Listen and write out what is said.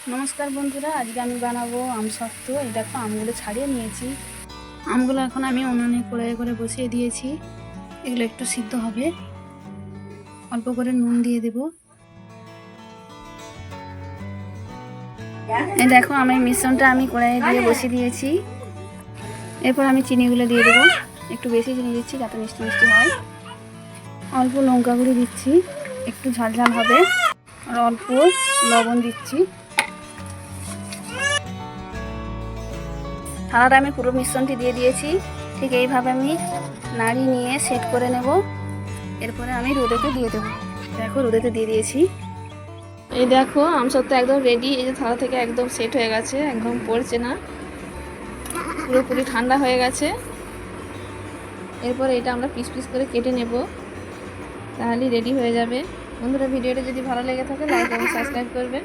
নমস্কার বন্ধুরা, আজকে আমি বানাবো আমসত্ত্ব। এই দেখো আমগুলো ছাড়িয়ে নিয়েছি। আমগুলো এখন আমি উনুনে কড়াই করে বসিয়ে দিয়েছি। এগুলো একটু সিদ্ধ হবে। অল্প করে নুন দিয়ে দেব। এই দেখো আমি মিশ্রণটা কড়াইয়ে দিয়ে বসিয়ে দিয়েছি। এরপর আমি চিনিগুলো দিয়ে দেবো। একটু বেশি চিনি দিচ্ছি যাতে মিষ্টি মিষ্টি হয়। অল্প লঙ্কা গুঁড়ো দিচ্ছি, একটু ঝাল ঝাল হবে। আর অল্প লবণ দিচ্ছি। থালাটা আমি পুরো মিশ্রণটি দিয়ে দিয়েছি। ঠিক এইভাবে আমি নাড়ি নিয়ে সেট করে নেব। এরপরে আমি রোদেতে দিয়ে দেবো। দেখো রোদেতে দিয়ে দিয়েছি। এই দেখো আমসত্ত্ব একদম রেডি। এই যে থালা থেকে একদম সেট হয়ে গেছে, একদম পড়ছে না, পুরোপুরি ঠান্ডা হয়ে গেছে। এরপরে এটা আমরা পিস পিস করে কেটে নেব, তাহলেই রেডি হয়ে যাবে। বন্ধুরা, ভিডিওটা যদি ভালো লেগে থাকে লাইক এবং সাবস্ক্রাইব করবেন।